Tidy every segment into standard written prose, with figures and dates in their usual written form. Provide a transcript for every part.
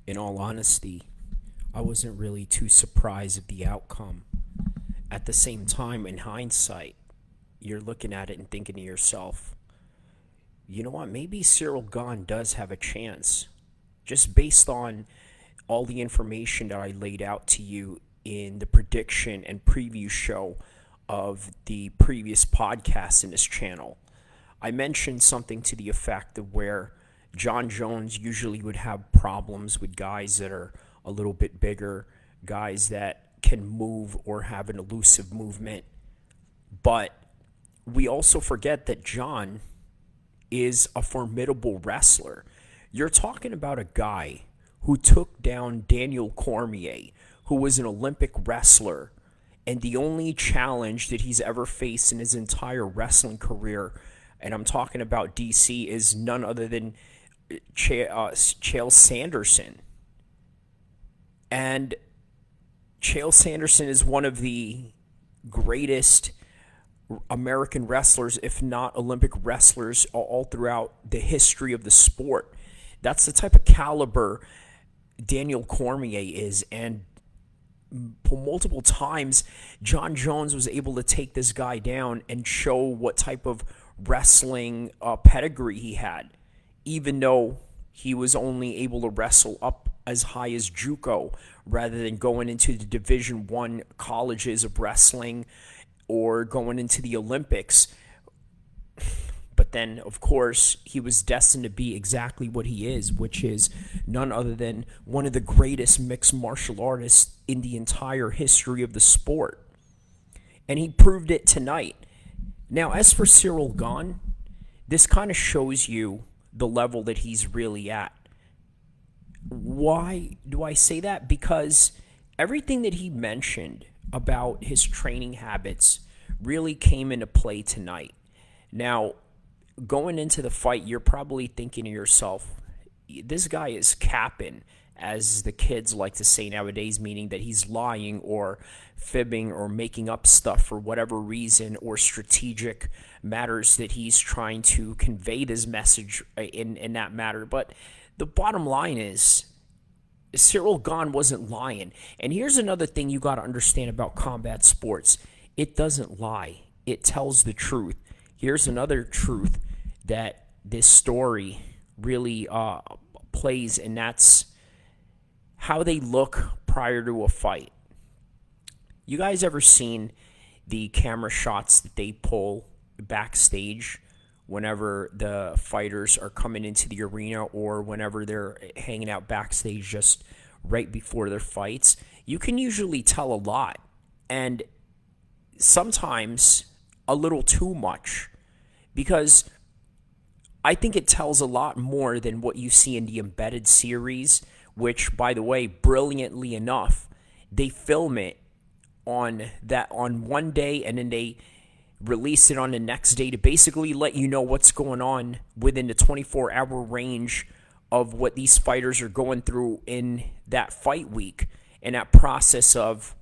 In all honesty, I wasn't really too surprised at the outcome. At the same time, in hindsight, you're looking at it and thinking to yourself, you know what, maybe Cyril Gahn does have a chance. Just based on all the information that I laid out to you in the prediction and preview show of the previous podcast in this channel. I mentioned something to the effect of where John Jones usually would have problems with guys that are a little bit bigger, guys that can move or have an elusive movement. But we also forget that John is a formidable wrestler. You're talking about a guy who took down Daniel Cormier, who was an Olympic wrestler, and the only challenge that he's ever faced in his entire wrestling career, and I'm talking about DC, is none other than Chael Sanderson. And Chael Sanderson is one of the greatest American wrestlers, if not Olympic wrestlers, all throughout the history of the sport. That's the type of caliber Daniel Cormier is, and multiple times John Jones was able to take this guy down and show what type of wrestling pedigree he had, even though he was only able to wrestle up as high as JUCO rather than going into the Division I colleges of wrestling or going into the Olympics. But then, of course, he was destined to be exactly what he is, which is none other than one of the greatest mixed martial artists in the entire history of the sport. And he proved it tonight. Now, as for Cyril Gahn, this kind of shows you the level that he's really at. Why do I say that? Because everything that he mentioned about his training habits really came into play tonight. Now, going into the fight, you're probably thinking to yourself, this guy is capping, as the kids like to say nowadays, meaning that he's lying or fibbing or making up stuff for whatever reason or strategic matters that he's trying to convey this message in that matter. But the bottom line is, Cyril Gahn wasn't lying. And here's another thing you got to understand about combat sports. It doesn't lie. It tells the truth. Here's another truth that this story really plays, and that's how they look prior to a fight. You guys ever seen the camera shots that they pull backstage whenever the fighters are coming into the arena or whenever they're hanging out backstage just right before their fights? You can usually tell a lot, and sometimes a little too much, because I think it tells a lot more than what you see in the embedded series, which, by the way, brilliantly enough, they film it on one day and then they release it on the next day to basically let you know what's going on within the 24-hour range of what these fighters are going through in that fight week, and that process of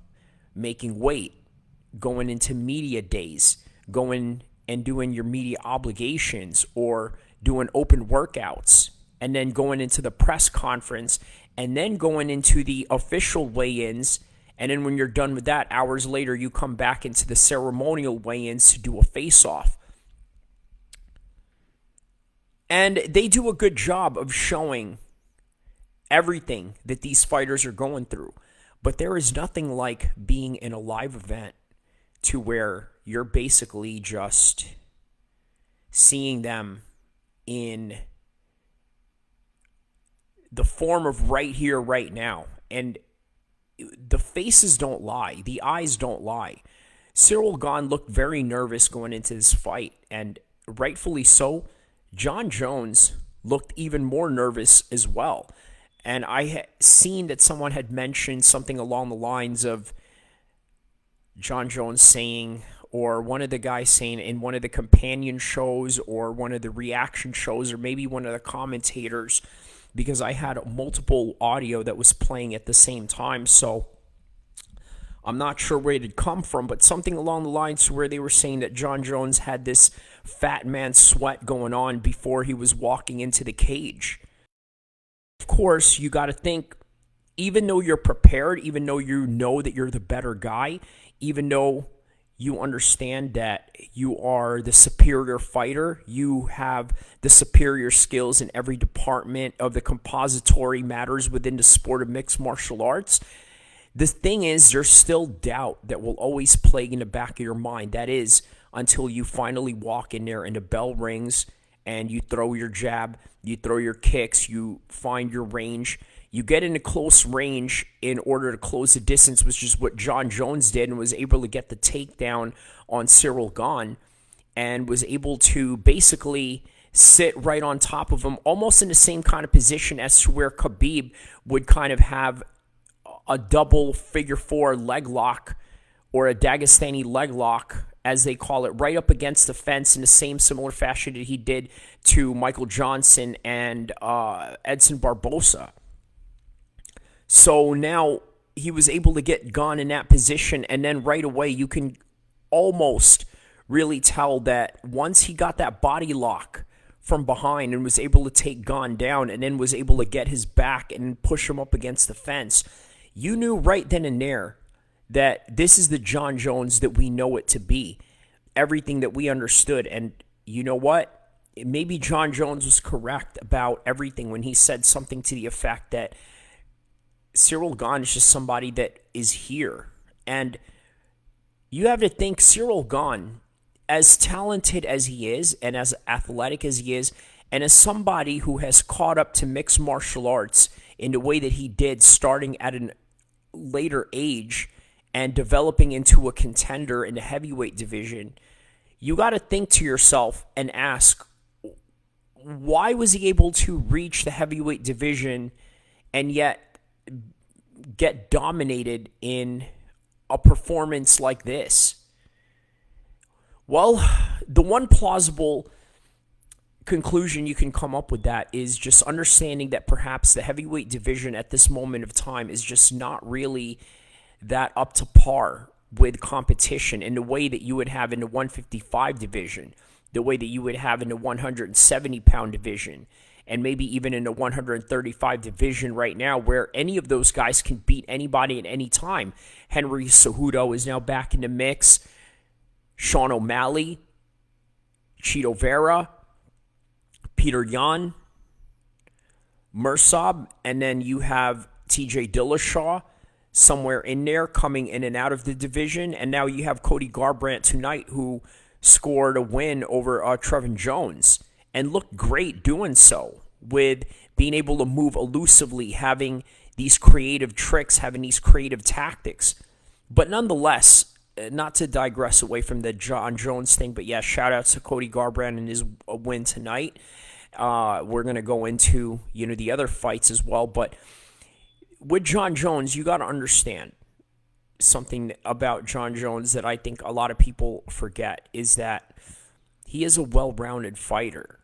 making weight, going into media days, going and doing your media obligations or doing open workouts, and then going into the press conference, and then going into the official weigh-ins. And then when you're done with that, hours later, you come back into the ceremonial weigh-ins to do a face-off. And they do a good job of showing everything that these fighters are going through. But there is nothing like being in a live event to where you're basically just seeing them in the form of right here, right now. And the faces don't lie. The eyes don't lie. Cyril Gahn looked very nervous going into this fight, and rightfully so. John Jones looked even more nervous as well. And I had seen that someone had mentioned something along the lines of John Jones saying, or one of the guys saying in one of the companion shows or one of the reaction shows, or maybe one of the commentators, because I had multiple audio that was playing at the same time, so I'm not sure where it had come from, but something along the lines where they were saying that John Jones had this fat man sweat going on before he was walking into the cage. Of course, you got to think, even though you're prepared, even though you know that you're the better guy, even though you understand that you are the superior fighter, you have the superior skills in every department of the compository matters within the sport of mixed martial arts, the thing is, there's still doubt that will always plague in the back of your mind. That is, until you finally walk in there and the bell rings and you throw your jab, you throw your kicks, you find your range. You get into close range in order to close the distance, which is what John Jones did, and was able to get the takedown on Cyril Gane and was able to basically sit right on top of him, almost in the same kind of position as to where Khabib would kind of have a double figure four leg lock, or a Dagestani leg lock, as they call it, right up against the fence in the same similar fashion that he did to Michael Johnson and Edson Barbosa. So now he was able to get Gane in that position, and then right away you can almost really tell that once he got that body lock from behind and was able to take Gane down and then was able to get his back and push him up against the fence, you knew right then and there that this is the John Jones that we know it to be. Everything that we understood. And you know what? Maybe John Jones was correct about everything when he said something to the effect that Cyril Gane is just somebody that is here. And you have to think Cyril Gane, as talented as he is and as athletic as he is, and as somebody who has caught up to mixed martial arts in the way that he did, starting at a later age and developing into a contender in the heavyweight division, you got to think to yourself and ask, why was he able to reach the heavyweight division and yet get dominated in a performance like this? Well, the one plausible conclusion you can come up with that is just understanding that perhaps the heavyweight division at this moment of time is just not really that up to par with competition in the way that you would have in the 155 division, the way that you would have in the 170-pound division, and maybe even in the 135 division right now, where any of those guys can beat anybody at any time. Henry Cejudo is now back in the mix. Sean O'Malley, Chito Vera, Peter Yan, Mursab, and then you have TJ Dillashaw somewhere in there coming in and out of the division. And now you have Cody Garbrandt tonight, who scored a win over Trevin Jones and looked great doing so, with being able to move elusively, having these creative tricks, having these creative tactics. But nonetheless, not to digress away from the John Jones thing, but yeah, shout out to Cody Garbrandt and his win tonight. We're going to go into, the other fights as well. But with John Jones, you got to understand something about John Jones that I think a lot of people forget, is that he is a well-rounded fighter.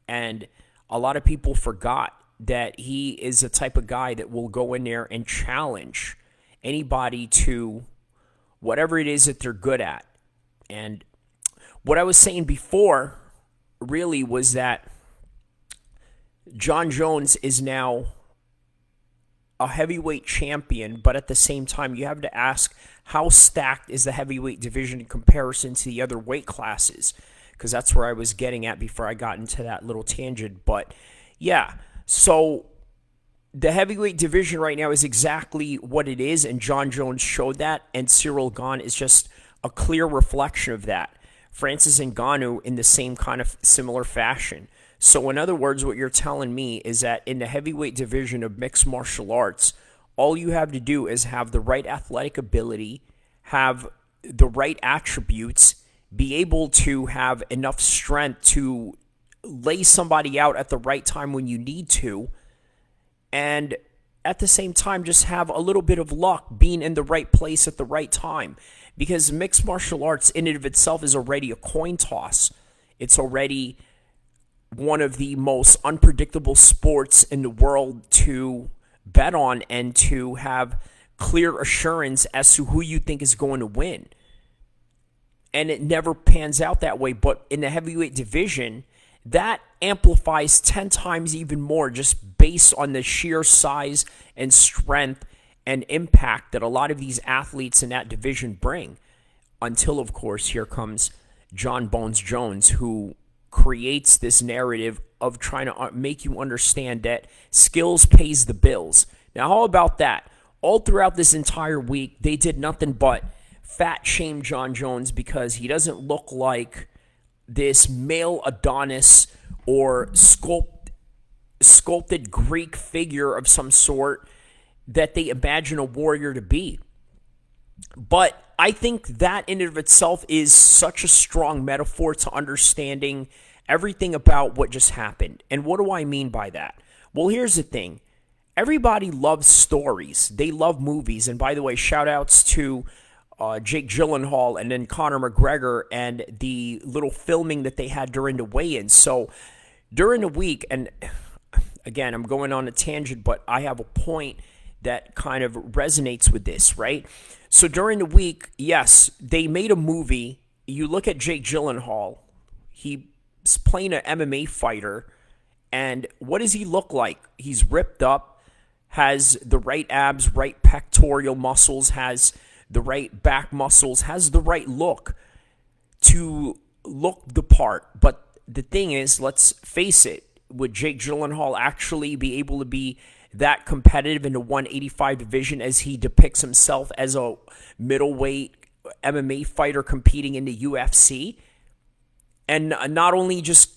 And a lot of people forgot that he is the type of guy that will go in there and challenge anybody to whatever it is that they're good at. And what I was saying before really was that John Jones is now a heavyweight champion, but at the same time, you have to ask, how stacked is the heavyweight division in comparison to the other weight classes? Because that's where I was getting at before I got into that little tangent. But yeah, so the heavyweight division right now is exactly what it is, and John Jones showed that, and Cyril Gane is just a clear reflection of that. Francis Ngannou in the same kind of similar fashion. So in other words, what you're telling me is that in the heavyweight division of mixed martial arts, all you have to do is have the right athletic ability, have the right attributes, be able to have enough strength to lay somebody out at the right time when you need to, and at the same time just have a little bit of luck being in the right place at the right time. Because mixed martial arts in and of itself is already a coin toss. It's already one of the most unpredictable sports in the world to bet on and to have clear assurance as to who you think is going to win. And it never pans out that way. But in the heavyweight division, that amplifies 10 times even more just based on the sheer size and strength and impact that a lot of these athletes in that division bring. Until, of course, here comes John Bones Jones, who creates this narrative of trying to make you understand that skills pays the bills. Now, how about that? All throughout this entire week, they did nothing but fat shame John Jones because he doesn't look like this male Adonis or sculpted Greek figure of some sort that they imagine a warrior to be. But I think that in and of itself is such a strong metaphor to understanding everything about what just happened. And what do I mean by that? Well, here's the thing. Everybody loves stories. They love movies. And by the way, shout outs to Jake Gyllenhaal and then Conor McGregor and the little filming that they had during the weigh-in. So during the week, and again, I'm going on a tangent, but I have a point that kind of resonates with this, right? So during the week, yes, they made a movie. You look at Jake Gyllenhaal. He's playing an MMA fighter. And what does he look like? He's ripped up, has the right abs, right pectoral muscles, has the right back muscles, has the right look to look the part. But the thing is, let's face it, would Jake Gyllenhaal actually be able to be that competitive in the 185 division as he depicts himself as a middleweight MMA fighter competing in the UFC? And not only just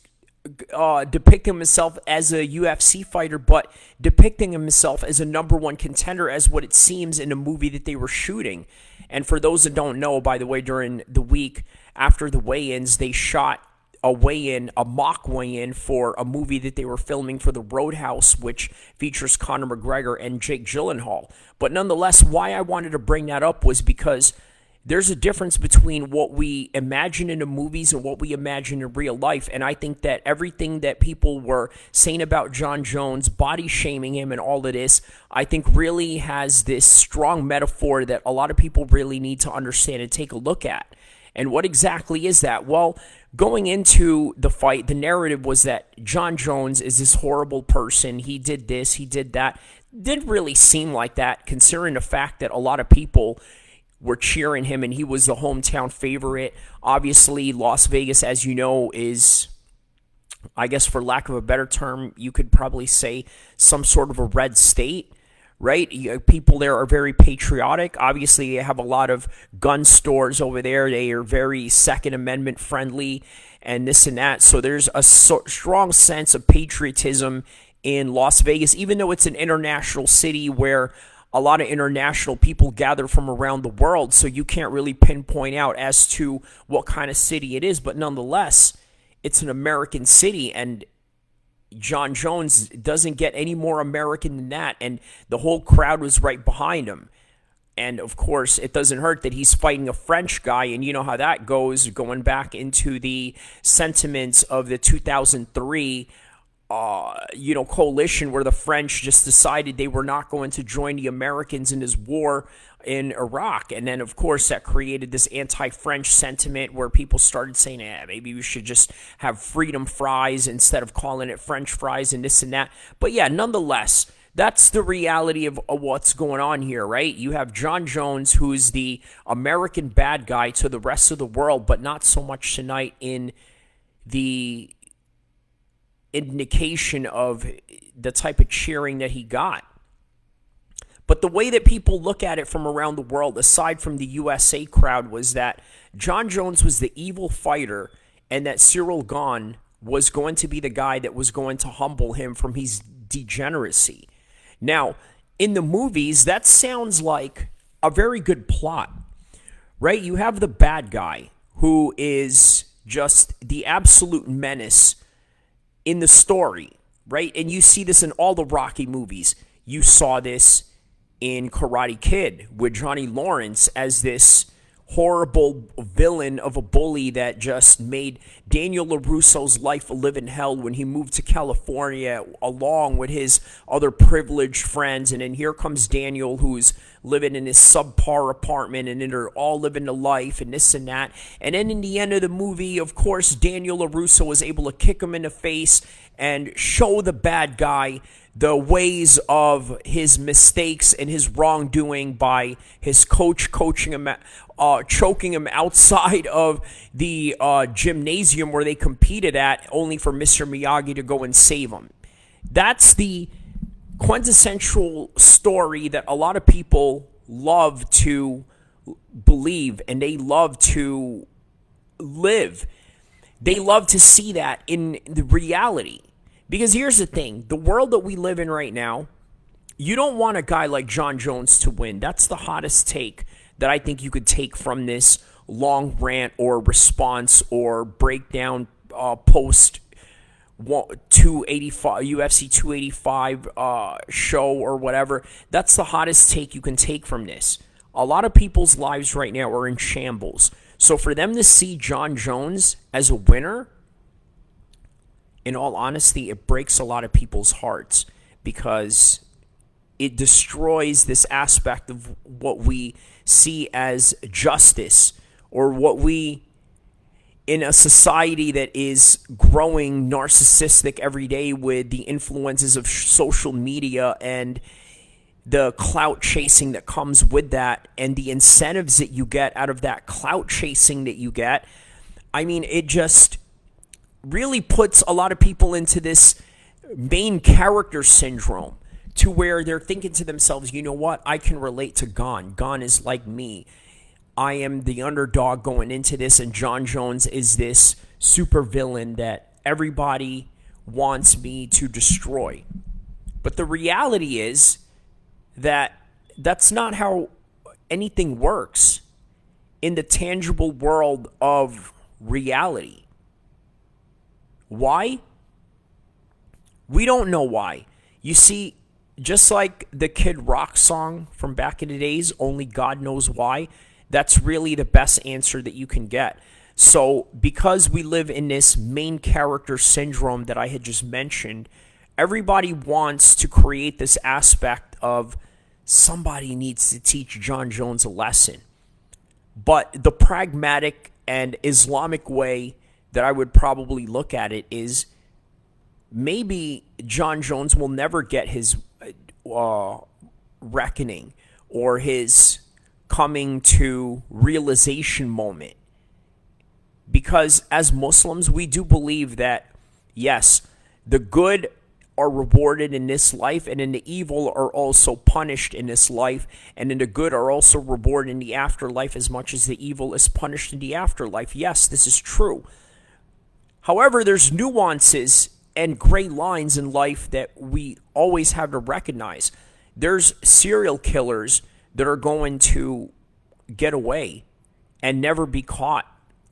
depicting himself as a UFC fighter, but depicting himself as a number one contender, as what it seems in the movie that they were shooting. And for those that don't know, by the way, during the week after the weigh-ins, they shot a mock weigh-in for a movie that they were filming for the Roadhouse, which features Conor McGregor and Jake Gyllenhaal. But nonetheless, why I wanted to bring that up was because there's a difference between what we imagine in the movies and what we imagine in real life. And I think that everything that people were saying about John Jones, body shaming him and all of this, I think really has this strong metaphor that a lot of people really need to understand and take a look at. And what exactly is that? Well, going into the fight, the narrative was that John Jones is this horrible person. He did this, he did that. Didn't really seem like that, considering the fact that a lot of people were cheering him and he was the hometown favorite. Obviously, Las Vegas, as you know, is, I guess for lack of a better term, you could probably say some sort of a red state, right? People there are very patriotic. Obviously, they have a lot of gun stores over there. They are very Second Amendment friendly and this and that. So there's a strong sense of patriotism in Las Vegas, even though it's an international city where a lot of international people gather from around the world. So you can't really pinpoint out as to what kind of city it is. But nonetheless, it's an American city, and John Jones doesn't get any more American than that, and the whole crowd was right behind him. And, of course, it doesn't hurt that he's fighting a French guy, and you know how that goes, going back into the sentiments of the 2003 coalition where the French just decided they were not going to join the Americans in this war in Iraq. And then, of course, that created this anti-French sentiment where people started saying, maybe we should just have freedom fries instead of calling it French fries and this and that. But yeah, nonetheless, that's the reality of what's going on here, right? You have John Jones, who's the American bad guy to the rest of the world, but not so much tonight in the indication of the type of cheering that he got. But the way that people look at it from around the world, aside from the USA crowd, was that John Jones was the evil fighter and that Cyril Gane was going to be the guy that was going to humble him from his degeneracy. Now, in the movies, that sounds like a very good plot, right? You have the bad guy who is just the absolute menace in the story, right? And you see this in all the Rocky movies. You saw this in Karate Kid with Johnny Lawrence as this horrible villain of a bully that just made Daniel LaRusso's life a living hell when he moved to California along with his other privileged friends. And then here comes Daniel, who's living in his subpar apartment, and then they're all living the life and this and that. And then in the end of the movie, of course, Daniel LaRusso was able to kick him in the face and show the bad guy the ways of his mistakes and his wrongdoing by his coach coaching him, choking him outside of the gymnasium where they competed at, only for Mr. Miyagi to go and save him. That's the quintessential story that a lot of people love to believe, and they love to live. They love to see that in the reality. Because here's the thing, the world that we live in right now, you don't want a guy like Jon Jones to win. That's the hottest take that I think you could take from this long rant or response or breakdown post 285 UFC 285 show or whatever. That's the hottest take you can take from this. A lot of people's lives right now are in shambles. So for them to see Jon Jones as a winner, in all honesty, it breaks a lot of people's hearts, because it destroys this aspect of what we see as justice, or what we, in a society that is growing narcissistic every day with the influences of social media and the clout chasing that comes with that, and the incentives that you get out of that clout chasing that you get. I mean, it just really puts a lot of people into this main character syndrome, to where they're thinking to themselves, you know what, I can relate to Gon. Gon is like me. I am the underdog going into this, and Jon Jones is this super villain that everybody wants me to destroy. But the reality is that that's not how anything works in the tangible world of reality. Why? We don't know why. You see, just like the Kid Rock song from back in the days, Only God Knows Why, that's really the best answer that you can get. So because we live in this main character syndrome that I had just mentioned, everybody wants to create this aspect of somebody needs to teach Jon Jones a lesson. But the pragmatic and Islamic way that I would probably look at it is, maybe Jon Jones will never get his reckoning or his coming to realization moment. Because as Muslims, we do believe that, yes, the good are rewarded in this life, and then the evil are also punished in this life, and then the good are also rewarded in the afterlife as much as the evil is punished in the afterlife. Yes, this is true. However, there's nuances and gray lines in life that we always have to recognize. There's serial killers that are going to get away and never be caught.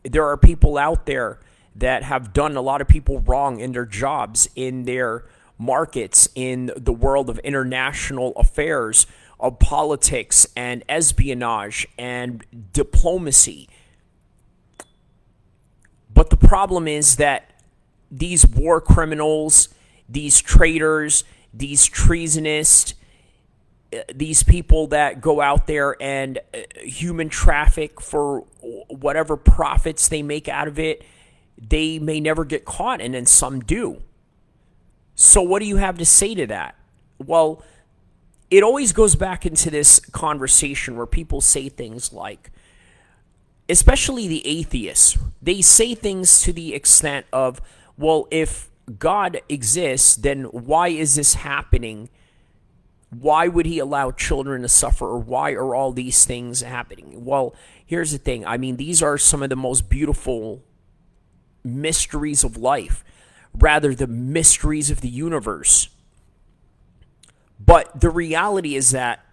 There are people out there that have done a lot of people wrong in their jobs, in their markets, in the world of international affairs, of politics and espionage and diplomacy. But the problem is that these war criminals, these traitors, these treasonists, these people that go out there and human traffic for whatever profits they make out of it, they may never get caught, and then some do. So what do you have to say to that? Well, it always goes back into this conversation where people say things like, especially the atheists, they say things to the extent of, well, if God exists, then why is this happening? Why would he allow children to suffer, or why are all these things happening? Well, here's the thing. I mean, these are some of the most beautiful mysteries of life, rather the mysteries of the universe. But the reality is that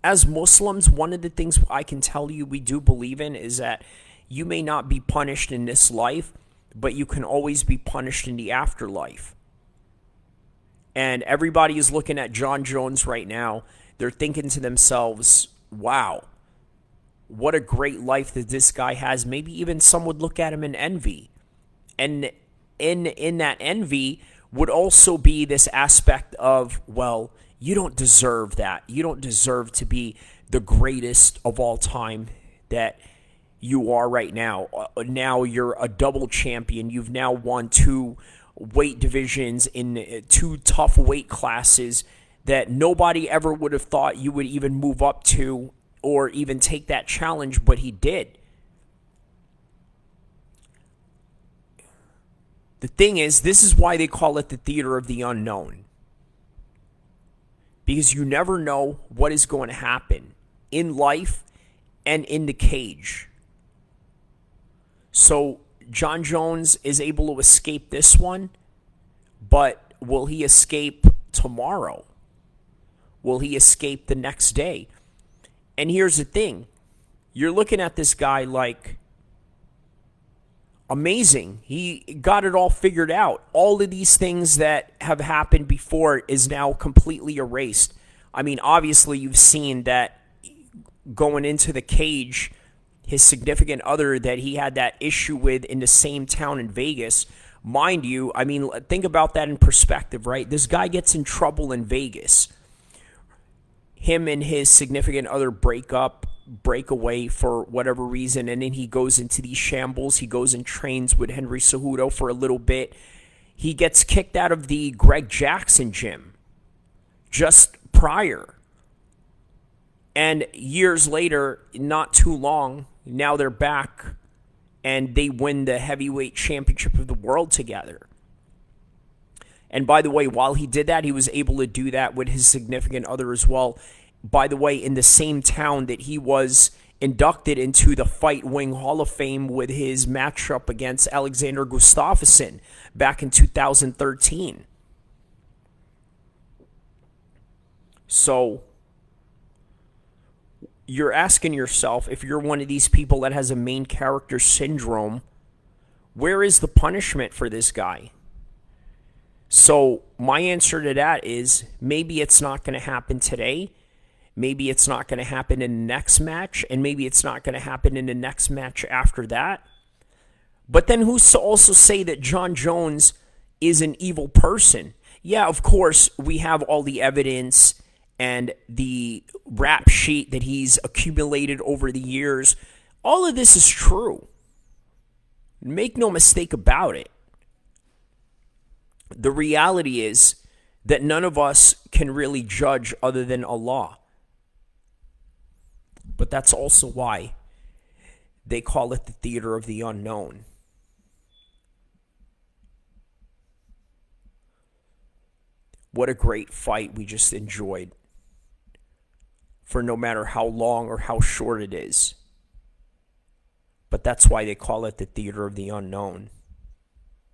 as Muslims, one of the things I can tell you we do believe in is that you may not be punished in this life, but you can always be punished in the afterlife. And everybody is looking at Jon Jones right now. They're thinking to themselves, wow, what a great life that this guy has. Maybe even some would look at him in envy. And in that envy would also be this aspect of, well, you don't deserve that. You don't deserve to be the greatest of all time that you are right now. Now you're a double champion. You've now won 2 weight divisions in 2 tough weight classes that nobody ever would have thought you would even move up to or even take that challenge, but he did. The thing is, this is why they call it the theater of the unknown. Because you never know what is going to happen in life and in the cage. So Jon Jones is able to escape this one, but will he escape tomorrow? Will he escape the next day? And here's the thing. You're looking at this guy like, amazing. He got it all figured out. All of these things that have happened before is now completely erased. I mean, obviously you've seen that going into the cage, his significant other that he had that issue with in the same town in Vegas. Mind you, I mean, think about that in perspective, right? This guy gets in trouble in Vegas. Him and his significant other break away for whatever reason, and then he goes into these shambles. He goes and trains with Henry Cejudo for a little bit. He gets kicked out of the Greg Jackson gym just prior. And years later, not too long, now they're back and they win the heavyweight championship of the world together. And by the way, while he did that, he was able to do that with his significant other as well. By the way, in the same town that he was inducted into the Fight Wing Hall of Fame with his matchup against Alexander Gustafsson back in 2013. So you're asking yourself, if you're one of these people that has a main character syndrome, where is the punishment for this guy? So my answer to that is maybe it's not going to happen today. Maybe it's not going to happen in the next match. And maybe it's not going to happen in the next match after that. But then who's to also say that Jon Jones is an evil person? Yeah, of course, we have all the evidence and the rap sheet that he's accumulated over the years. All of this is true. Make no mistake about it. The reality is that none of us can really judge other than Allah. But that's also why they call it the theater of the unknown. What a great fight we just enjoyed, for no matter how long or how short it is. But that's why they call it the theater of the unknown.